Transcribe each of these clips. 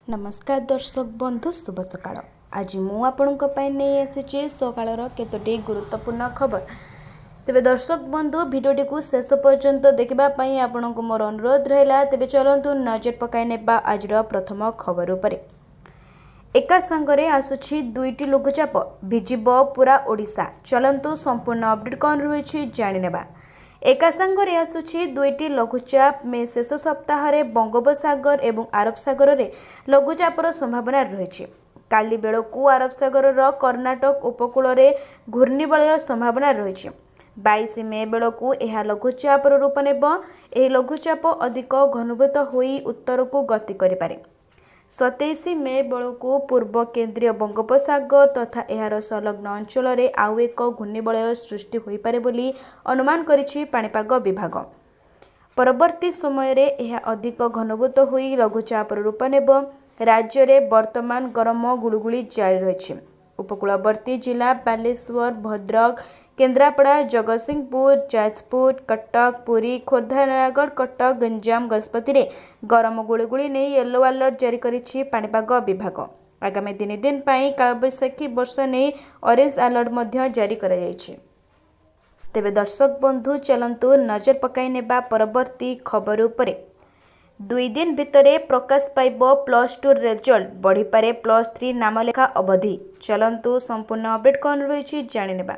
नमस्कार दर्शक बंधु शुभ सकाळ। आज मु आपणक नहीं आसी सकाळर केतोटी गुरुत्वपूर्ण खबर। तेबे दर्शक बंधु भिडियोटी को शेष पर्यंत देखा आपण को मोर अनुरोध रहा। तेबे चलतु नजर पकाई नेबा आज प्रथम खबर उपरे। एका संगरे आसुछि दुईटी लघुचाप भिजिब पूरा ओडिशा। चलतु संपूर्ण अपडेट कौन रही जाणी नेबा। एका संगरे आसुछि दुईटी लघुचाप में शेष सप्ताह रे बंगोपसागर एवं अरब सागर रे लघुचापर संभावना रही। काली बेलू अरब सागर कर्णाटक उपकूल रे घूर्णिबलय संभावना रही। 22 मे बेलू यह लघुचापर रूप नेब। यह लघुचाप अधिक घनीभूत होई उत्तर को गति करिपारे। 27 मे बेलू पूर्व केंद्रीय बंगोपसागर तथा यार संलग्न अंचल में आउ एक घूर्णिबलय सृष्टि हो पारे बोली अनुमान करिछि पाणीपाग विभाग। परवर्ती समय रे यह अधिक घनीभूत होई लघुचाप रूप नेब। राज्य में वर्तमान गरम गुळुगुळी जारी रही। उपकूलवर्ती जिला बालेश्वर, भद्रक, केन्द्रापड़ा, जगतसिंहपुर, जाजपुर, कटक, पुरी, खोर्धा, नयागढ़, कटक, गंजाम, गजपति रे गरम गुळुगुळी नहीं येलो अलर्ट जारी करिछि पाणीपाग विभाग। आगामी 3 दिन पई कालबैशाखी वर्षा नहीं ऑरेंज अलर्ट मध्य जारी करा जायछि। तेबे दर्शक बंधु चलंतु नजर पकाई नेबा परवर्ती खबर उपरे। 2 दिन भितरे प्रकाश पाइब +2 रिजल्ट बढ़ी पारे +3 नामलेखा अवधि। चलंतु संपूर्ण अपडेट कौन रही जाणी नेबा।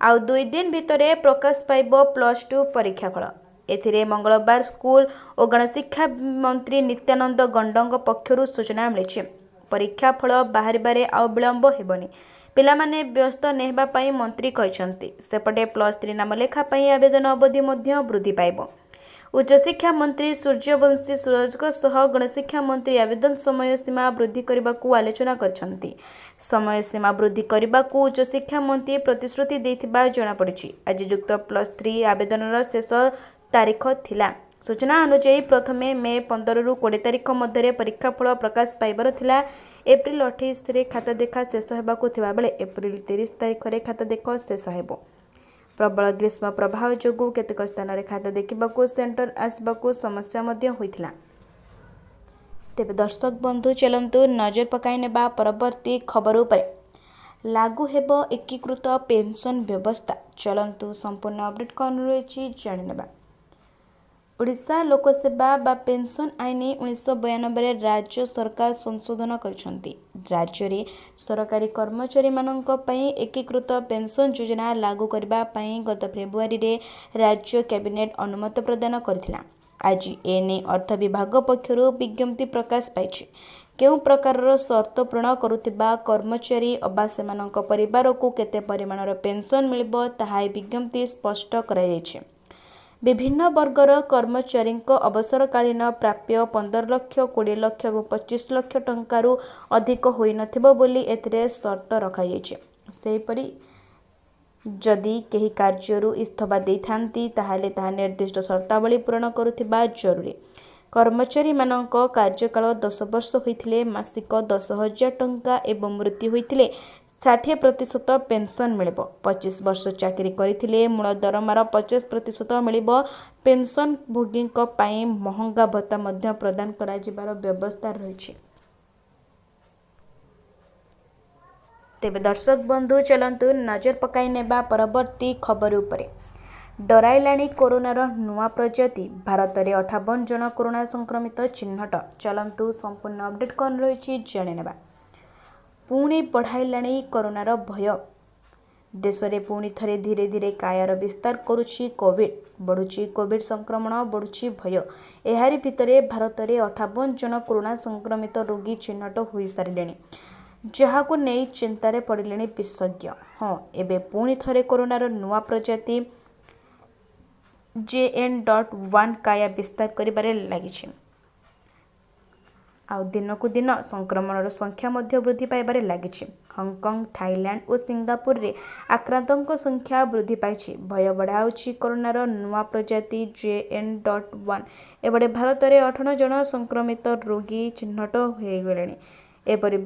आउ 2 दिन भितरे प्रकाश पाइब +2 परीक्षाफल। एथिरे मंगलवार स्कूल और गणशिक्षा मंत्री नित्यानंद गंडंग पक्षरु सूचना मिली। परीक्षाफल बाहर आउ विलंब हेबनी। पिलामाने व्यस्त नेहबा पई मंत्री कहछंती। सेपटे +3 नामलेखा पई आवेदन अवधि मध्य वृद्धि पाइब। उच्चशिक्षा मंत्री सूर्यवंशी सूरजक सह गणशिक्षा मंत्री आवेदन समय सीमा वृद्धि करने को आलोचना करछंती। समय सीमा वृद्धि करने को उच्चशिक्षा मंत्री प्रतिश्रुति देथिबा जणा पड़िछि। आज युक्त +3 आवेदन शेष तारीख थिला। सूचना अनुसार प्रथमे मे 15 रु 20 तारीख मध्य परीक्षाफल प्रकाश पाइबार थिला। एप्रिल 28 रे खाता देखा शेष हेबाकु थिबा बेले एप्रिल 30 तारीख रे खाता देखा शेष हेबो। प्रबल ग्रीष्म प्रभाव जोगु केतेक स्थान रे खाता देखिबाकु सेंटर आसबाकु समस्या मध्य होइथिला। तेबे दर्शक बंधु चलंतु नजर पकाई नेबा परवर्ती खबर उपरे। लागू हेबो एकीकृत पेंशन व्यवस्था। चलंतु संपूर्ण अपडेट कौन रही जाणी नेबा। ओडिशा लोकसेवा बा पेंशन आईन 1992 राज्य सरकार संशोधन करछंती। राज्य रे सरकारी कर्मचारी माननक पई एकीकृत पेंशन योजना लागू करबा पई गत फेब्रुआरी रे राज्य कैबिनेट अनुमति प्रदान करथिला। आज एने अर्थ विभाग पक्षरु विज्ञप्ति प्रकाश पाइछि। केउ प्रकारर शर्त पूर्ण करुथिबा कर्मचारी अबा सेमानक परिवार को केते परिमाणर पेंशन मिलिबो ताहा विज्ञप्ति स्पष्ट करा जायछि। विभिन्न वर्गर कर्मचारी अवसरकालीन प्राप्य 15 लाख, 20 लाख और 25 लाख टंकारु अधिक होई नथिबो बोली एथिरे शर्त रखा जायछि। सेहिपरि जदि केही कार्यरु इस्तफा देथांती ताहाले ताहा निर्दिष्ट शर्तावली पूर्ण करुथिबा जरूरी। कर्मचारी मानक कार्यकाल 10 वर्ष होइथिले मासिक 10,000 टंका एवं मृत्यु होइथिले 60% पेंशन मिलिबो। 25 वर्ष चाकरी करिथिले मूल दरमार 50% मिलिबो। पेंशन भोगीक पई महंगा भत्ता मध्य प्रदान करा जिबार व्यवस्था रहिछि। तेबे दर्शक बंधु चलंतु नजर पकाई नेबा परवर्ती खबर उपरे। डराइलाणी कोरोनार नुआ प्रजाति। भारत में 58 जन कोरोना संक्रमित चिन्हट। चलंतु संपूर्ण अपडेट कौन रही जाणी नेबा। पुणी बढ़ाइलाणी कोरोनार भय। देश में पुणी थरे धीरे धीरे कायर विस्तार करुछि कोविड। बढ़ुछि कोविड संक्रमण, बढ़ुछि भय। एहारी भितरे भारत में 58 जन कोरोना संक्रमित रोगी चिन्हट हो सारे जहाको नहीं चिंतार पड़े विशेषज्ञ। हाँ, एबे पुणी थरे कोरोनार नुआ प्रजाति JN.1 काया विस्तार करिबारे लागिछि। आउ दिन को दिन संक्रमण संख्या मध्य वृद्धि पाइबारे लागिछि। हांगकांग, थाईलैंड और सिंगापुर रे आक्रांतों संख्या वृद्धि पाइछि। भय बढ़ाउछि कोरोनार नुआ प्रजाति JN.1। एबडे भारत में 18 जन संक्रमित रोगी चिन्हट हो गलेनी। एपरि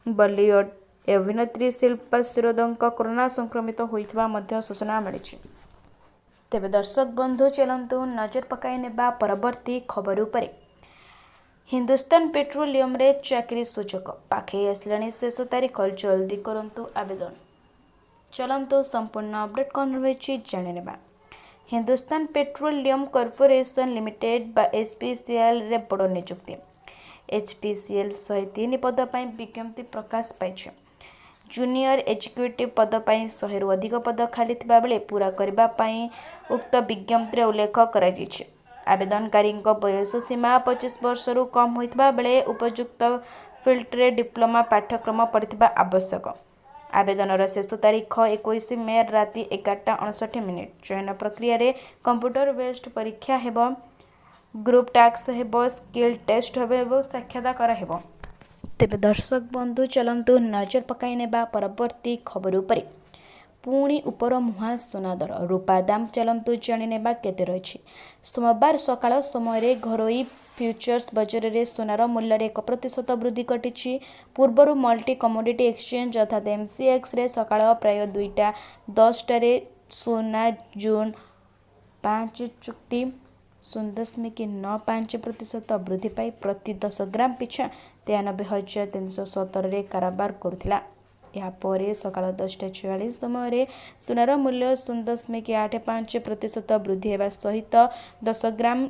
बॉलीवुड अभिनेत्री शिल्पा शिरोदंक कोरोना संक्रमित होइथबा मध्य सूचना मिली। तेबे दर्शक बंधु चलंतु नजर पकाई नेबा परवर्ती खबर उपरे। हिंदुस्तान पेट्रोलियम रे चाकरी सूचक पाखे आसलाणी शेष तारीख जल्दी करंतु आवेदन। चलंतु संपूर्ण अपडेट कौन रही जाने। हिंदुस्तान पेट्रोलियम कॉर्पोरेशन लिमिटेड बा एचपीसीएल रे बड़ नियुक्ति। एचपीसीएल 103 पद पर विज्ञप्ति प्रकाश पाई। जूनियर एग्जीक्यूटिव पद पर 100 रु अधिक पद खाली थिबा बेले पूरा करबा पई उक्त विज्ञप्ति उल्लेख करा जायछि। आवेदनकारी बयस सीमा 25 वर्ष रु कम होइतबा बेले उपयुक्त फील्ड डिप्लोमा पाठ्यक्रम पढ़िथिबा आवश्यक। आवेदनर शेष तारीख 21 मे राति 11:59। चयन प्रक्रिया रे कंप्यूटर बेस्ड परीक्षा हेबो, ग्रुप टास्क हेबो, स्किल टेस्ट हेबो और साक्षात्कार हेबो। तेबे दर्शक बंधु चलंतु नजर पकाई नेबा परवर्ती खबर उपरे। पुणी उपर मुहां सोना दर रूपा दाम चलंतु जाणी नेबा केते रही। सोमवार सकाळ समय घरोई फ्यूचर्स बजार में सोनार मूल्य 1% वृद्धि घटी। पूर्वर मल्टी कमोडिटी एक्सचेंज अर्थात एमसीएक्स रे सकाळ प्राय 2:10 सोना जून 5 चुक्ति 0.95% वृद्धि पाई प्रति 10 ग्राम पिछा 93,317 कारोबार करुथिला। यापर सकाळ 10:44 समय सोनार मूल्य 0.85% वृद्धि होगा सहित 10 ग्राम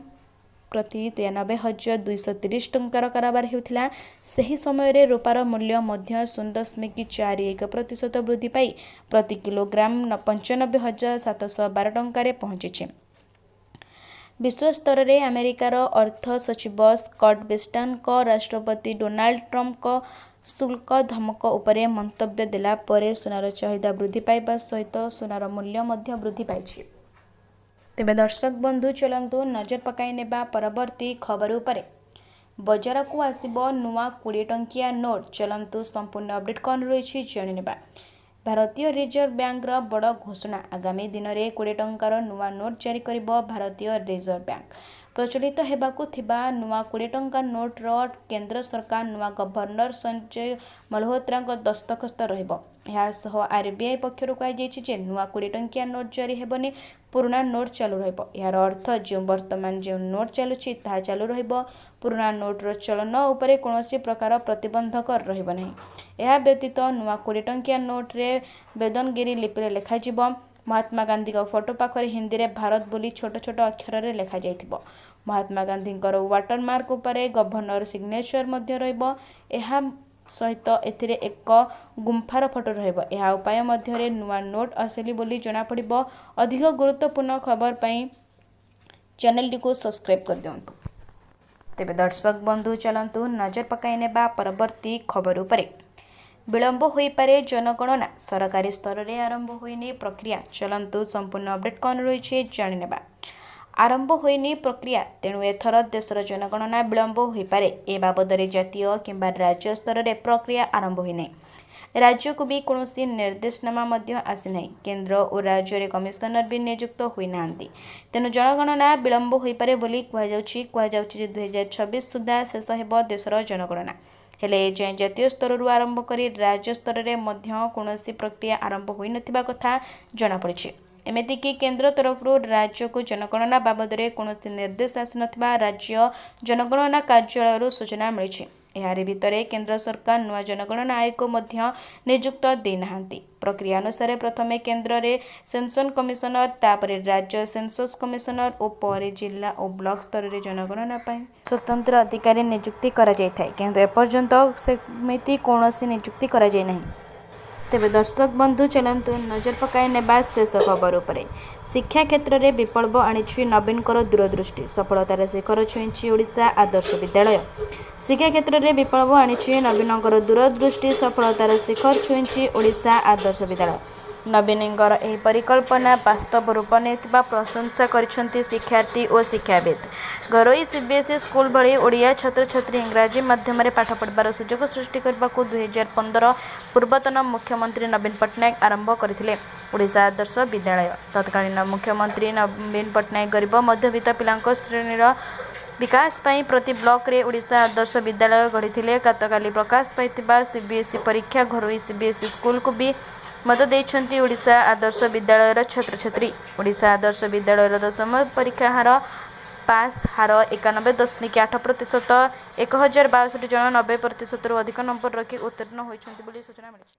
प्रति 93,230 टंकार कारोबार होता। सही समय रूपार मूल्य 0.41% वृद्धि पाई प्रति किलोग्राम 95,712 टंकार पहुंची। विश्व स्तर में अमेरिकार अर्थ सचिव स्कॉट बेस्टन राष्ट्रपति डोनाल्ड ट्रंप शुल्क धमक उपरे मंतव्य देला परे सोनार चाहिदा वृद्धि पाइबा सहित सोनार मूल्य मध्य वृद्धि पाइछि। तेबे दर्शक बंधु चलंतु नजर पकाई नेबा परवर्ती खबर उपरे। बजार को आसिबो नुआ 20 टंकिया नोट। चलंतु संपूर्ण अपडेट कौन रही जानि। भारतीय रिजर्व बैंक रा बड़ घोषणा। आगामी दिन में 20 टंकार नुआ नोट जारी करिबो भारतीय रिजर्व बैंक। प्रचलित हेबाकु थिबा नुआ 20 टंका नोट रो केंद्र सरकार नुआ गवर्नर संजय मल्होत्रा दस्तखत रहिबो। आरबीआई पक्षर कहुई नुआ 20 टंकिया नोट जारी हेबनी, पुराना नोट चालू रहिबो। यार अर्थ जो वर्तमान जो नोट चलुछि ताहा चालू रहिबो। पुराना नोट रो चलन उपरे कोनोसी प्रकार प्रतिबंधक रहिबो नहीं। यह व्यतीत नुआ 20 टंकिया नोट रे बेदनगिरी लिपि लिखा जिवो। महात्मा गांधी का फोटो पाखरे हिंदी रे भारत बोली छोट छोट अक्षर रे लिखा जाइथिबो। महात्मा गांधी वाटरमार्क उपरे गवर्नर सिग्नेचर मध्य रहिबो। एहा सहित एथिरे एक गुंफार फोटो रहिबो। एहा उपाय मध्य नुआ नोट आसेली बोली जना पड़िबो। अधिक गुरुत्वपूर्ण खबर पाई चैनल टी को सब्सक्राइब कर दियंतु। तेबे दर्शक बंधु चलंतु नजर पकाई नेबा परवर्ती खबर उपरे। विलंब होई पारे जनगणना। सरकारी स्तर में आरंभ होइनी प्रक्रिया। चलंतु संपूर्ण अपडेट कौन रही जानि नेबा। आरंभ होइनी प्रक्रिया, तेणु एथर देशर जनगणना विलंब होई पारे। ए बाबदरे जातीय किंबा राज्य स्तर में प्रक्रिया आरंभ होई नै। राज्य को भी कौनसी निर्देशनामा मध्य आसी नै। केंद्र और राज्य रे कमिशनर भी नियुक्त होई नांती। तेणु जनगणना विलंब होई पारे बोली कुहाଯାଉଛି। 2026 सुधा शेष हेबो देशर जनगणना। हेले एजाएं जातीय स्तर आरंभ करी राज्य स्तर में मध्य कौनसी प्रक्रिया आरंभ होई नथिबा कथा जଣା पड़िछि। एमितिकी केंद्र तरफ राज्य को जनगणना बाबद कौनसी निर्देश आसी नथिबा राज्य जनगणना कार्यालय सूचना मिली। यार भितर केंद्र सरकार नुआ जनगणना आयोग मध्य नियुक्त देनाहांती। प्रक्रिया अनुसार प्रथमे केंद्र रे सेंसन कमिशनर, तापरे राज्य सेंसस कमिशनर और पर जिला और ब्लॉक स्तर रे जनगणना पाई स्वतंत्र अधिकारी नियुक्ति करा जाय थाए। किंतु एपर्यंत सेमिति कौनसी नियुक्ति करा जाय नहीं। तेबे दर्शक बंधु चलंतु नजर पकाई नेबा शेष खबर उपरे। शिक्षा क्षेत्र में विप्लव आनिछि नवीन दूरदृष्टि। सफलतार शिखर छुईंछि ओडिशा आदर्श विद्यालय। शिक्षा क्षेत्र में विप्लव आनिछि नवीन दूरदृष्टि। सफलतार शिखर छुईंछि ओडिशा आदर्श विद्यालय। नवीनଙ୍କର ଏହି परिकल्पना वास्तव रूप नेतिबा प्रशंसा करिसेंती शिक्षार्थी और शिक्षाविद। घरोई सीबीएसई स्कूल भली ओडिया छात्र छात्री इंग्राजी माध्यम पाठ पढ़ार सुजोग सृष्टि करने को 2015 पूर्वतन मुख्यमंत्री नवीन पट्टनायक आरंभ करथिले ओडिशा आदर्श विद्यालय। तत्कालीन मुख्यमंत्री नवीन पट्टनायक गरीब मध्यवित्त पिलांको श्रेणीर विकास पाई प्रति ब्लॉक रे ओडिशा आदर्श विद्यालय गढ़ी। गतकाली प्रकाश पाई सीबीएसई परीक्षा घरोई सीबीएसई स्कूल को भी मत देइछंती ओडिशा आदर्श विद्यालयर छात्र छात्री। ओडिशा आदर्श विद्यालयर 10म परीक्षा हार ପାସ୍ ହାର 91.8%। 1062 ଜଣ 90%ରୁ ଅଧିକ ନମ୍ବର ରଖି ଉତ୍ତୀର୍ଣ୍ଣ ହୋଇଛନ୍ତି ବୋଲି ସୂଚନା ମିଳିଛି।